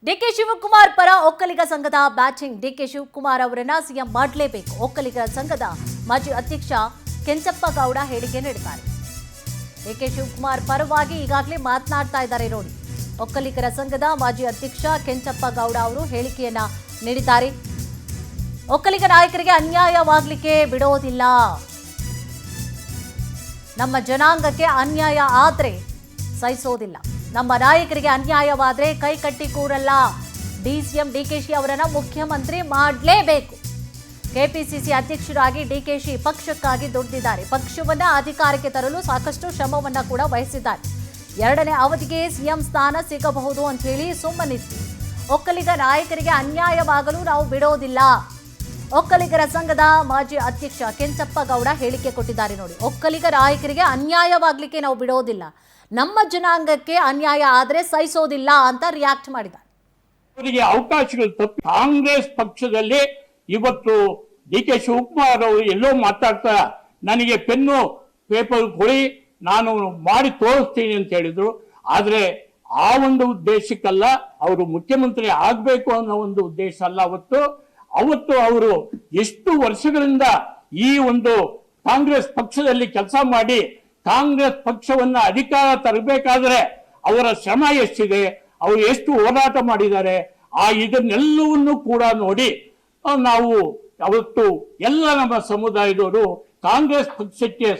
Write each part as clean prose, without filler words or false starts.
DK Shivakumar ಪರ ಒಕ್ಕಲಿಗ ಸಂಘದ batting. DK Shivakumar ಅವರನ್ನ ಸಿಎಂ ಮಾಡಲೇಬೇಕು. ಒಕ್ಕಲಿಗ ಸಂಘದ ಮಾಜಿ ಅಧ್ಯಕ್ಷ ಕೆಂಚಪ್ಪ ಗೌಡ ಹೇಳಿಕೆ ನೀಡಿದ್ದಾರೆ. ಡಿಕೆ ಶಿವಕುಮಾರ್ ಪರವಾಗಿ ಈಗಾಗಲೇ ಮಾತನಾಡ್ತಾ ಇದ್ದಾರೆ ನೋಡಿ. ಒಕ್ಕಲಿಗರ ಸಂಘದ ಮಾಜಿ ಅಧ್ಯಕ್ಷ ಕೆಂಚಪ್ಪ ಗೌಡ ಅವರು ಹೇಳಿಕೆಯನ್ನ ನೀಡಿದ್ದಾರೆ. ಒಕ್ಕಲಿಗ ನಾಯಕರಿಗೆ ಅನ್ಯಾಯವಾಗಲಿಕ್ಕೆ ಬಿಡೋದಿಲ್ಲ. ನಮ್ಮ ಜನಾಂಗಕ್ಕೆ ಅನ್ಯಾಯ ಆದ್ರೆ ಸಹಿಸೋದಿಲ್ಲ. ನಮ್ಮ ನಾಯಕರಿಗೆ ಅನ್ಯಾಯವಾದ್ರೆ ಕೈ ಕಟ್ಟಿ ಕೂರಲ್ಲ. ಡಿಸಿಎಂ ಡಿಕೆಶಿ ಅವರನ್ನ ಮುಖ್ಯಮಂತ್ರಿ ಮಾಡಲೇಬೇಕು. ಕೆಪಿಸಿಸಿ ಅಧ್ಯಕ್ಷರಾಗಿ ಡಿಕೆಶಿ ಪಕ್ಷಕ್ಕಾಗಿ ದುಡಿದಿದ್ದಾರೆ. ಪಕ್ಷವನ್ನ ಅಧಿಕಾರಕ್ಕೆ ತರಲು ಸಾಕಷ್ಟು ಶ್ರಮವನ್ನ ಕೂಡ ವಹಿಸಿದ್ದಾರೆ. ಎರಡನೇ ಅವಧಿಗೆ ಸಿಎಂ ಸ್ಥಾನ ಸಿಗಬಹುದು ಅಂತ ಹೇಳಿ ಸುಮ್ಮನಿತ್ತು. ಒಕ್ಕಲಿಗ ನಾಯಕರಿಗೆ ಅನ್ಯಾಯವಾಗಲು ನಾವು ಬಿಡೋದಿಲ್ಲ. ಒಕ್ಕಲಿಗರ ಸಂಘದ ಮಾಜಿ ಅಧ್ಯಕ್ಷ ಕೆಂಚಪ್ಪ ಗೌಡ ಹೇಳಿಕೆ ಕೊಟ್ಟಿದ್ದಾರೆ ನೋಡಿ. ಒಕ್ಕಲಿಗ ನಾಯಕರಿಗೆ ಅನ್ಯಾಯವಾಗಲಿಕ್ಕೆ ನಾವು ಬಿಡೋದಿಲ್ಲ. ನಮ್ಮ ಜನಾಂಗಕ್ಕೆ ಅನ್ಯಾಯ ಆದ್ರೆ ಸಹಿಸೋದಿಲ್ಲ ಅಂತ ರಿಯಾಕ್ಟ್ ಮಾಡಿದ್ದಾರೆ. ಅವರಿಗೆ ಅವಕಾಶಗಳು ತಪ್ಪಿ ಕಾಂಗ್ರೆಸ್ ಪಕ್ಷದಲ್ಲಿ ಇವತ್ತು ಡಿಕೆ ಶಿವಕುಮಾರ್ ಅವರು ಎಲ್ಲೋ ಮಾತಾಡ್ತಾ ನನಗೆ ಪೆನ್ನು ಪೇಪರ್ ಕೊಡಿ, ನಾನು ಮಾಡಿ ತೋರಿಸ್ತೀನಿ ಅಂತ ಹೇಳಿದ್ರು. ಆದ್ರೆ ಆ ಒಂದು ಉದ್ದೇಶಕ್ಕಲ್ಲ, ಅವರು ಮುಖ್ಯಮಂತ್ರಿ ಆಗ್ಬೇಕು ಅನ್ನೋ ಒಂದು ಉದ್ದೇಶ ಅಲ್ಲ. ಅವತ್ತು ಅವರು ಎಷ್ಟು ವರ್ಷಗಳಿಂದ ಈ ಒಂದು ಕಾಂಗ್ರೆಸ್ ಪಕ್ಷದಲ್ಲಿ ಕೆಲಸ ಮಾಡಿ ಕಾಂಗ್ರೆಸ್ ಪಕ್ಷವನ್ನ ಅಧಿಕಾರ ತರಬೇಕಾದ್ರೆ ಅವರ ಶ್ರಮ ಎಷ್ಟಿದೆ, ಅವರು ಎಷ್ಟು ಹೋರಾಟ ಮಾಡಿದ್ದಾರೆ, ಇದನ್ನೆಲ್ಲವನ್ನು ಕೂಡ ನೋಡಿ ನಾವು ಅವತ್ತು ಎಲ್ಲ ನಮ್ಮ ಸಮುದಾಯದವರು ಕಾಂಗ್ರೆಸ್ ಪಕ್ಷಕ್ಕೆ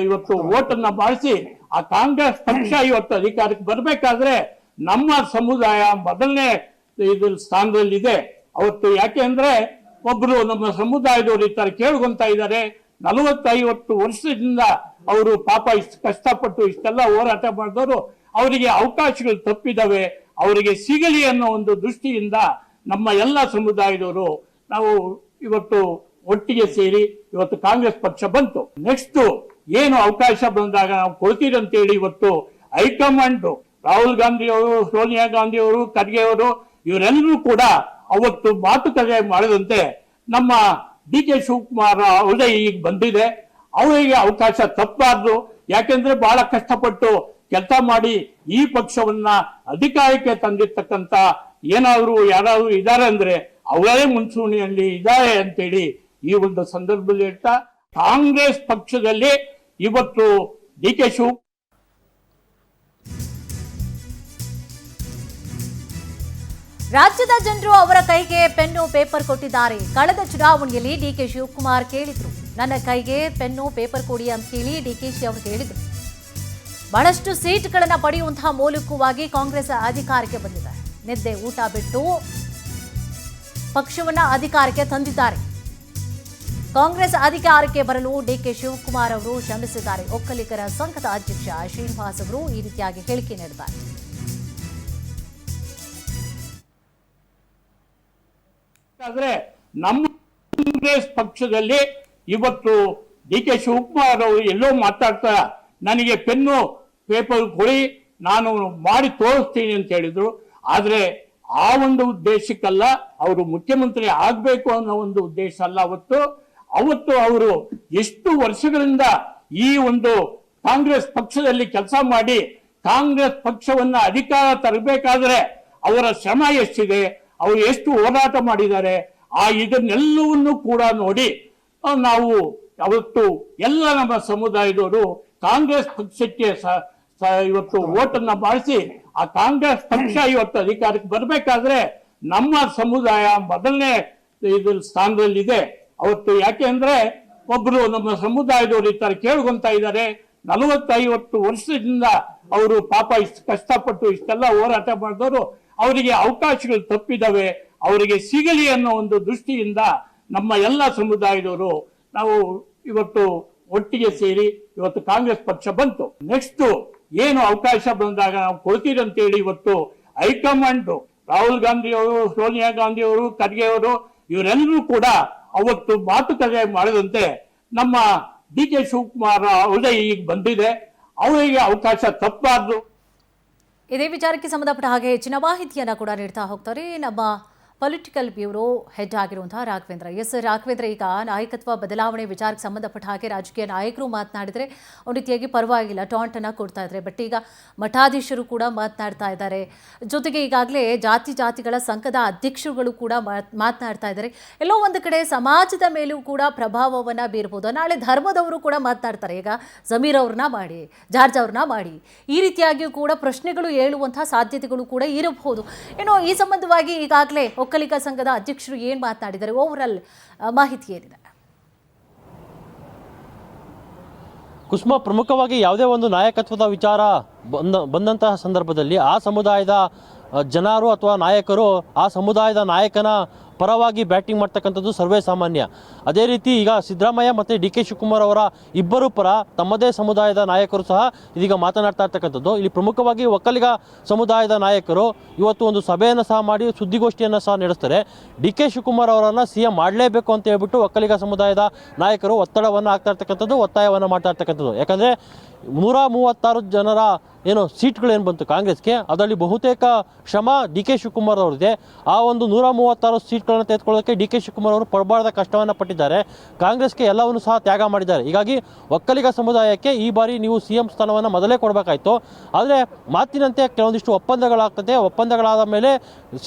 ಇವತ್ತು ಓಟನ್ನ ಮಾಡಿಸಿ ಆ ಕಾಂಗ್ರೆಸ್ ಪಕ್ಷ ಇವತ್ತು ಅಧಿಕಾರಕ್ಕೆ ಬರಬೇಕಾದ್ರೆ ನಮ್ಮ ಸಮುದಾಯ ಮೊದಲನೇ ಸ್ಥಾನದಲ್ಲಿದೆ. ಅವತ್ತು ಯಾಕೆ ಅಂದ್ರೆ ಒಬ್ರು ನಮ್ಮ ಸಮುದಾಯದವರು ಈ ತರ ಕೇಳ್ಕೊಂತ ಇದ್ದಾರೆ. 40-50 ವರ್ಷದಿಂದ ಅವರು ಪಾಪ ಇಷ್ಟು ಕಷ್ಟಪಟ್ಟು ಇಷ್ಟೆಲ್ಲ ಹೋರಾಟ ಮಾಡಿದವರು, ಅವರಿಗೆ ಅವಕಾಶಗಳು ತಪ್ಪಿದವೆ, ಅವರಿಗೆ ಸಿಗಲಿ ಅನ್ನೋ ಒಂದು ದೃಷ್ಟಿಯಿಂದ ನಮ್ಮ ಎಲ್ಲ ಸಮುದಾಯದವರು ನಾವು ಇವತ್ತು ಒಟ್ಟಿಗೆ ಸೇರಿ ಇವತ್ತು ಕಾಂಗ್ರೆಸ್ ಪಕ್ಷ ಬಂತು. ನೆಕ್ಸ್ಟ್ ಏನು ಅವಕಾಶ ಬಂದಾಗ ನಾವು ಕೊಡ್ತೀರಿ ಅಂತೇಳಿ ಇವತ್ತು ಹೈಕಮಾಂಡ್ ರಾಹುಲ್ ಗಾಂಧಿ ಅವರು, ಸೋನಿಯಾ ಗಾಂಧಿ ಅವರು, ಖರ್ಗೆ ಅವರು ಇವರೆಲ್ಲರೂ ಕೂಡ ಅವತ್ತು ಮಾತುಕತೆ ಮಾಡದಂತೆ ನಮ್ಮ ಡಿಕೆ ಶಿವಕುಮಾರ್ ಅವರೇ ಈಗ ಬಂದಿದೆ. ಅವರಿಗೆ ಅವಕಾಶ ತಪ್ಪಬಾರ್ದು. ಯಾಕೆಂದ್ರೆ ಬಹಳ ಕಷ್ಟಪಟ್ಟು ಕೆಲಸ ಮಾಡಿ ಈ ಪಕ್ಷವನ್ನ ಅಧಿಕಾರಕ್ಕೆ ತಂದಿರ್ತಕ್ಕಂಥ ಯಾರಾದ್ರೂ ಇದ್ದಾರೆ ಅಂದ್ರೆ ಅವರೇ ಮುಂಚೂಣಿಯಲ್ಲಿ ಇದ್ದಾರೆ ಅಂತೇಳಿ ಈ ಒಂದು ಸಂದರ್ಭದಲ್ಲಿ ಹೇಳ್ತಾ, ಕಾಂಗ್ರೆಸ್ ಪಕ್ಷದಲ್ಲಿ ಇವತ್ತು ಡಿಕೆ ಶಿವ ರಾಜ್ಯದ ಜನರು ಅವರ ಕೈಗೆ ಪೆನ್ನು ಪೇಪರ್ ಕೊಟ್ಟಿದ್ದಾರೆ. ಕಳೆದ ಚುನಾವಣೆಯಲ್ಲಿ ಡಿಕೆ ಶಿವಕುಮಾರ್ ಕೇಳಿದ್ರು, ನನ್ನ ಕೈಗೆ ಪೆನ್ನು ಪೇಪರ್ ಕೊಡಿ ಅಂತ ಹೇಳಿ ಡಿಕೆಶಿ ಅವರು ಹೇಳಿದ್ರು. ಬಹಳಷ್ಟು ಸೀಟ್ಗಳನ್ನ ಪಡೆಯುವಂತಹ ಮೂಲಕವಾಗಿ ಕಾಂಗ್ರೆಸ್ ಅಧಿಕಾರಕ್ಕೆ ಬಂದಿದ್ದಾರೆ. ನಿದ್ದೆ ಊಟ ಬಿಟ್ಟು ಪಕ್ಷವನ್ನ ಅಧಿಕಾರಕ್ಕೆ ತಂದಿದ್ದಾರೆ. ಕಾಂಗ್ರೆಸ್ ಅಧಿಕಾರಕ್ಕೆ ಬರಲು ಡಿಕೆ ಶಿವಕುಮಾರ್ ಅವರು ಶ್ರಮಿಸಿದ್ದಾರೆ. ಒಕ್ಕಲಿಗರ ಸಂಘದ ಅಧ್ಯಕ್ಷ ಶ್ರೀನಿವಾಸ್ ಅವರು ಈ ರೀತಿಯಾಗಿ ಹೇಳಿಕೆ ನೀಡಿದ್ದಾರೆ. ಆದ್ರೆ ನಮ್ಮ ಕಾಂಗ್ರೆಸ್ ಪಕ್ಷದಲ್ಲಿ ಇವತ್ತು ಡಿಕೆ ಶಿವಕುಮಾರ್ ಅವರು ಎಲ್ಲೋ ಮಾತಾಡ್ತಾ ನನಗೆ ಪೆನ್ನು ಪೇಪರ್ ಕೊಡಿ, ನಾನು ಮಾಡಿ ತೋರಿಸ್ತೀನಿ ಅಂತ ಹೇಳಿದ್ರು. ಆದ್ರೆ ಆ ಒಂದು ಉದ್ದೇಶಕ್ಕಲ್ಲ, ಅವರು ಮುಖ್ಯಮಂತ್ರಿ ಆಗ್ಬೇಕು ಅನ್ನೋ ಒಂದು ಉದ್ದೇಶ ಅಲ್ಲ. ಅವತ್ತು ಅವರು ಎಷ್ಟು ವರ್ಷಗಳಿಂದ ಈ ಒಂದು ಕಾಂಗ್ರೆಸ್ ಪಕ್ಷದಲ್ಲಿ ಕೆಲಸ ಮಾಡಿ ಕಾಂಗ್ರೆಸ್ ಪಕ್ಷವನ್ನ ಅಧಿಕಾರ ತರಬೇಕಾದ್ರೆ ಅವರ ಶ್ರಮ ಎಷ್ಟಿದೆ, ಅವರು ಎಷ್ಟು ಹೋರಾಟ ಮಾಡಿದ್ದಾರೆ, ಇದನ್ನೆಲ್ಲವನ್ನು ಕೂಡ ನೋಡಿ ನಾವು ಅವತ್ತು ಎಲ್ಲ ನಮ್ಮ ಸಮುದಾಯದವರು ಕಾಂಗ್ರೆಸ್ ಪಕ್ಷಕ್ಕೆ ಇವತ್ತು ಓಟನ್ನ ಮಾಡಿಸಿ ಆ ಕಾಂಗ್ರೆಸ್ ಪಕ್ಷ ಇವತ್ತು ಅಧಿಕಾರಕ್ಕೆ ಬರಬೇಕಾದ್ರೆ ನಮ್ಮ ಸಮುದಾಯ ಮೊದಲನೇ ಸ್ಥಾನದಲ್ಲಿದೆ. ಅವತ್ತು ಯಾಕೆ ಅಂದ್ರೆ ಒಬ್ರು ನಮ್ಮ ಸಮುದಾಯದವರು ಈ ತರ ಕೇಳ್ಕೊಂತ ಇದ್ದಾರೆ. 40-50 ವರ್ಷದಿಂದ ಅವರು ಪಾಪ ಇಷ್ಟು ಕಷ್ಟಪಟ್ಟು ಇಷ್ಟೆಲ್ಲ ಹೋರಾಟ ಮಾಡಿದವರು, ಅವರಿಗೆ ಅವಕಾಶಗಳು ತಪ್ಪಿದವೆ, ಅವರಿಗೆ ಸಿಗಲಿ ಅನ್ನೋ ಒಂದು ದೃಷ್ಟಿಯಿಂದ ನಮ್ಮ ಎಲ್ಲ ಸಮುದಾಯದವರು ನಾವು ಇವತ್ತು ಒಟ್ಟಿಗೆ ಸೇರಿ ಇವತ್ತು ಕಾಂಗ್ರೆಸ್ ಪಕ್ಷ ಬಂತು. ನೆಕ್ಸ್ಟ್ ಏನು ಅವಕಾಶ ಬಂದಾಗ ನಾವು ಕೊಡ್ತೀರಿ ಅಂತೇಳಿ ಇವತ್ತು ಹೈಕಮಾಂಡ್ ರಾಹುಲ್ ಗಾಂಧಿ ಅವರು, ಸೋನಿಯಾ ಗಾಂಧಿ ಅವರು, ಖರ್ಗೆ ಅವರು ಇವರೆಲ್ಲರೂ ಕೂಡ ಅವತ್ತು ಮಾತುಕತೆ ಮಾಡದಂತೆ ನಮ್ಮ ಡಿಕೆ ಶಿವಕುಮಾರ್ ಅವರೇ ಈಗ ಬಂದಿದೆ. ಅವರಿಗೆ ಅವಕಾಶ ತಪ್ಪಬಾರ್ದು. ಇದೇ ವಿಚಾರಕ್ಕೆ ಸಂಬಂಧಪಟ್ಟ ಹಾಗೆ ಹೆಚ್ಚಿನ ಮಾಹಿತಿಯನ್ನ ಕೂಡ ನೀಡ್ತಾ ಹೋಗ್ತಾರೆ ನಮ್ಮ ಪೊಲಿಟಿಕಲ್ ಬ್ಯೂರೋ ಹೆಡ್ ಆಗಿರುವಂತಹ ರಾಘವೇಂದ್ರ. ಎಸ್ ರಾಘವೇಂದ್ರ, ಈಗ ನಾಯಕತ್ವ ಬದಲಾವಣೆ ವಿಚಾರಕ್ಕೆ ಸಂಬಂಧಪಟ್ಟ ಹಾಗೆ ರಾಜಕೀಯ ನಾಯಕರು ಮಾತನಾಡಿದರೆ ಒಂದು ರೀತಿಯಾಗಿ ಪರವಾಗಿಲ್ಲ, ಟಾಂಟನ್ನು ಕೊಡ್ತಾ ಇದ್ದಾರೆ. ಬಟ್ ಈಗ ಮಠಾಧೀಶರು ಕೂಡ ಮಾತನಾಡ್ತಾ ಇದ್ದಾರೆ. ಜೊತೆಗೆ ಈಗಾಗಲೇ ಜಾತಿಗಳ ಸಂಘದ ಅಧ್ಯಕ್ಷರುಗಳು ಕೂಡ ಮಾತನಾಡ್ತಾ ಇದ್ದಾರೆ. ಎಲ್ಲೋ ಒಂದು ಕಡೆ ಸಮಾಜದ ಮೇಲೂ ಕೂಡ ಪ್ರಭಾವವನ್ನು ಬೀರ್ಬೋದು. ನಾಳೆ ಧರ್ಮದವರು ಕೂಡ ಮಾತನಾಡ್ತಾರೆ. ಈಗ ಜಮೀರ್ ಅವ್ರನ್ನ ಮಾಡಿ, ಜಾರ್ಜ್ ಅವ್ರನ್ನ ಮಾಡಿ, ಈ ರೀತಿಯಾಗಿಯೂ ಕೂಡ ಪ್ರಶ್ನೆಗಳು ಏಳುವಂತಹ ಸಾಧ್ಯತೆಗಳು ಕೂಡ ಇರಬಹುದು. ಇನ್ನು ಈ ಸಂಬಂಧವಾಗಿ ಈಗಾಗಲೇ ಒಕ್ಕಲಿಗ ಸಂಘದ ಅಧ್ಯಕ್ಷರು ಏನು ಮಾತನಾಡಿದ್ದಾರೆ, ಓವರಾಲ್ ಮಾಹಿತಿ ಏನಿದೆ? ಕುಸುಮ, ಪ್ರಮುಖವಾಗಿ ಯಾವುದೇ ಒಂದು ನಾಯಕತ್ವದ ವಿಚಾರ ಬಂದಂತಹ ಸಂದರ್ಭದಲ್ಲಿ ಆ ಸಮುದಾಯದ ಜನರು ಅಥವಾ ನಾಯಕರು ಆ ಸಮುದಾಯದ ನಾಯಕನ ಪರವಾಗಿ ಬ್ಯಾಟಿಂಗ್ ಮಾಡ್ತಕ್ಕಂಥದ್ದು ಸರ್ವೇ ಸಾಮಾನ್ಯ. ಅದೇ ರೀತಿ ಈಗ ಸಿದ್ದರಾಮಯ್ಯ ಮತ್ತು ಡಿ ಕೆ ಶಿವಕುಮಾರ್ ಅವರ ಇಬ್ಬರು ಪರ ತಮ್ಮದೇ ಸಮುದಾಯದ ನಾಯಕರು ಸಹ ಇದೀಗ ಮಾತನಾಡ್ತಾ ಇರ್ತಕ್ಕಂಥದ್ದು. ಇಲ್ಲಿ ಪ್ರಮುಖವಾಗಿ ಒಕ್ಕಲಿಗ ಸಮುದಾಯದ ನಾಯಕರು ಇವತ್ತು ಒಂದು ಸಭೆಯನ್ನು ಸಹ ಮಾಡಿ ಸುದ್ದಿಗೋಷ್ಠಿಯನ್ನು ಸಹ ನಡೆಸ್ತಾರೆ. ಡಿ ಕೆ ಶಿವಕುಮಾರ್ ಅವರನ್ನು CM ಮಾಡಲೇಬೇಕು ಅಂತ ಹೇಳ್ಬಿಟ್ಟು ಒಕ್ಕಲಿಗ ಸಮುದಾಯದ ನಾಯಕರು ಒತ್ತಡವನ್ನು ಹಾಕ್ತಾ ಇರ್ತಕ್ಕಂಥದ್ದು, ಒತ್ತಾಯವನ್ನು ಮಾಡ್ತಾ ಇರ್ತಕ್ಕಂಥದ್ದು. ಯಾಕಂದರೆ 136 ಜನರ ಏನು ಸೀಟ್ಗಳೇನು ಬಂತು ಕಾಂಗ್ರೆಸ್ಗೆ, ಅದರಲ್ಲಿ ಬಹುತೇಕ ಶ್ರಮ ಡಿ ಕೆ ಶಿವಕುಮಾರ್ ಅವರಿದೆ. ಆ ಒಂದು 136 ಸೀಟ್ಗಳನ್ನು ತೆಗೆದುಕೊಳ್ಳೋದಕ್ಕೆ ಡಿ ಕೆ ಶಿವಕುಮಾರ್ ಅವರು ಪಡಬಾರ್ದ ಕಷ್ಟವನ್ನು ಪಟ್ಟಿದ್ದಾರೆ. ಕಾಂಗ್ರೆಸ್ಗೆ ಎಲ್ಲವನ್ನು ಸಹ ತ್ಯಾಗ ಮಾಡಿದ್ದಾರೆ. ಹೀಗಾಗಿ ಒಕ್ಕಲಿಗ ಸಮುದಾಯಕ್ಕೆ ಈ ಬಾರಿ ನೀವು CM ಸ್ಥಾನವನ್ನು ಮೊದಲೇ ಕೊಡಬೇಕಾಯಿತು. ಆದರೆ ಮಾತಿನಂತೆ ಕೆಲವೊಂದಿಷ್ಟು ಒಪ್ಪಂದಗಳಾಗ್ತದೆ. ಒಪ್ಪಂದಗಳಾದ ಮೇಲೆ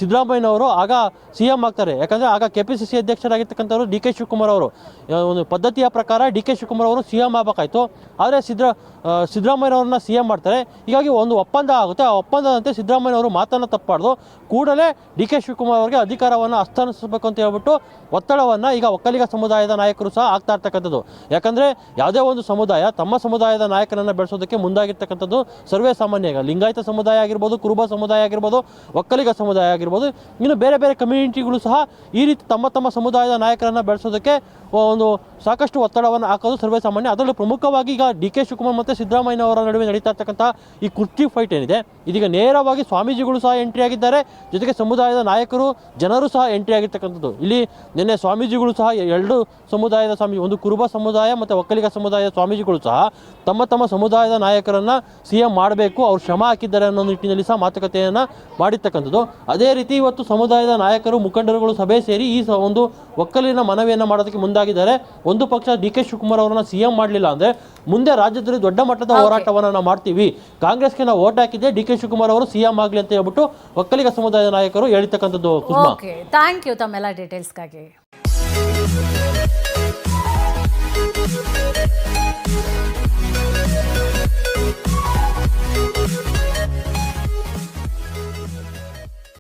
ಸಿದ್ದರಾಮಯ್ಯನವರು ಆಗ CM ಆಗ್ತಾರೆ. ಯಾಕಂದರೆ ಆಗ KPCC ಅಧ್ಯಕ್ಷರಾಗಿರ್ತಕ್ಕಂಥವ್ರು ಡಿ ಕೆ ಶಿವಕುಮಾರ್ ಅವರು. ಒಂದು ಪದ್ಧತಿಯ ಪ್ರಕಾರ ಡಿ ಕೆ ಶಿವಕುಮಾರ್ ಅವರು CM ಆಗಬೇಕಾಯಿತು. ಆದರೆ ಸಿದ್ದರಾಮಯ್ಯನವ್ರನ್ನ CM ಮಾಡ್ತಾರೆ. ಹೀಗಾಗಿ ಒಂದು ಒಪ್ಪಂದ ಆಗುತ್ತೆ. ಆ ಒಪ್ಪಂದದಂತೆ ಸಿದ್ದರಾಮಯ್ಯನವರು ಮಾತನ್ನು ತಪ್ಪಾಡ್ದು ಕೂಡಲೇ ಡಿ ಕೆ ಶಿವಕುಮಾರ್ ಅವರಿಗೆ ಅಧಿಕಾರವನ್ನು ಹಸ್ತಾಂತರಿಸಬೇಕು ಅಂತ ಹೇಳ್ಬಿಟ್ಟು ಒತ್ತಡವನ್ನು ಈಗ ಒಕ್ಕಲಿಗ ಸಮುದಾಯದ ನಾಯಕರು ಸಹ ಆಗ್ತಾ ಇರ್ತಕ್ಕಂಥದ್ದು. ಯಾಕಂದರೆ ಯಾವುದೇ ಒಂದು ಸಮುದಾಯ ತಮ್ಮ ಸಮುದಾಯದ ನಾಯಕನನ್ನು ಬೆಳೆಸೋದಕ್ಕೆ ಮುಂದಾಗಿರ್ತಕ್ಕಂಥದ್ದು ಸರ್ವೇ ಸಾಮಾನ್ಯ. ಈಗ ಲಿಂಗಾಯತ ಸಮುದಾಯ ಆಗಿರ್ಬೋದು, ಕುರುಬ ಸಮುದಾಯ ಆಗಿರ್ಬೋದು, ಒಕ್ಕಲಿಗ ಸಮುದಾಯ ಆಗಿರ್ಬೋದು, ಇನ್ನು ಬೇರೆ ಬೇರೆ ಕಮ್ಯುನಿಟಿಗಳು ಸಹ ಈ ರೀತಿ ತಮ್ಮ ಸಮುದಾಯದ ನಾಯಕರನ್ನು ಬೆಳೆಸೋದಕ್ಕೆ ಒಂದು ಸಾಕಷ್ಟು ಒತ್ತಡವನ್ನು ಹಾಕೋದು ಸರ್ವೇ ಸಾಮಾನ್ಯ. ಅದರಲ್ಲೂ ಪ್ರಮುಖವಾಗಿ ಈಗ ಡಿ ಕೆ ಶಿವಕುಮಾರ್ ಮತ್ತು ಸಿದ್ದರಾಮಯ್ಯನವರ ನಡುವೆ ನಡೀತಾ ಇರ್ತಕ್ಕಂಥ ಈ ಕುರ್ಚಿ ಫೈಟ್ ಏನಿದೆ, ಇದೀಗ ನೇರವಾಗಿ ಸ್ವಾಮೀಜಿಗಳು ಸಹ ಎಂಟ್ರಿ ಆಗಿದ್ದಾರೆ. ಜೊತೆಗೆ ಸಮುದಾಯದ ನಾಯಕರು, ಜನರು ಸಹ ಎಂಟ್ರಿ ಆಗಿರ್ತಕ್ಕಂಥದ್ದು. ಇಲ್ಲಿ ನಿನ್ನೆ ಸ್ವಾಮೀಜಿಗಳು ಸಹ ಎರಡು ಸಮುದಾಯದ ಸ್ವಾಮೀಜಿ, ಒಂದು ಕುರುಬ ಸಮುದಾಯ ಮತ್ತು ಒಕ್ಕಲಿಗ ಸಮುದಾಯದ ಸ್ವಾಮೀಜಿಗಳು ಸಹ ತಮ್ಮ ಸಮುದಾಯದ ನಾಯಕರನ್ನು CM ಮಾಡಬೇಕು, ಅವ್ರು ಶ್ರಮ ಹಾಕಿದ್ದಾರೆ ಅನ್ನೋ ನಿಟ್ಟಿನಲ್ಲಿ ಸಹ ಮಾತುಕತೆಯನ್ನು ಮಾಡಿರ್ತಕ್ಕಂಥದ್ದು. ಅದೇ ರೀತಿ ಇವತ್ತು ಸಮುದಾಯದ ನಾಯಕರು, ಮುಖಂಡರುಗಳು ಸಭೆ ಸೇರಿ ಈ ಒಂದು ಒಕ್ಕಲಿನ ಮನವಿಯನ್ನು ಮಾಡೋದಕ್ಕೆ ಮುಂದಾಗಿದ್ದಾರೆ. ಒಂದು ಪಕ್ಷ ಡಿ ಕೆ ಶಿವಕುಮಾರ್ ಅವರನ್ನ CM ಮಾಡಲಿಲ್ಲ ಅಂದರೆ ಮುಂದೆ ರಾಜ್ಯದಲ್ಲಿ ದೊಡ್ಡ ಮಟ್ಟದ ಹೋರಾಟವನ್ನು ನಾವು ಮಾಡ್ತೀವಿ, ಕಾಂಗ್ರೆಸ್ಗೆ ನಾವು ವೋಟ್ ಹಾಕಿದ್ದೆ, ಡಿ ಕೆ ಶಿವಕುಮಾರ್ ಅವರು CM ಆಗಲಿ ಅಂತ ಹೇಳ್ಬಿಟ್ಟು ಒಕ್ಕಲಿಗ ಸಮುದಾಯದ ನಾಯಕರು ಹೇಳಿರ್ತಕ್ಕಂಥದ್ದು. ಓಕೆ, ಥ್ಯಾಂಕ್ ಯು ತಮ್ಮೆಲ್ಲ ಡೀಟೇಲ್ಸ್ಗಾಗಿ.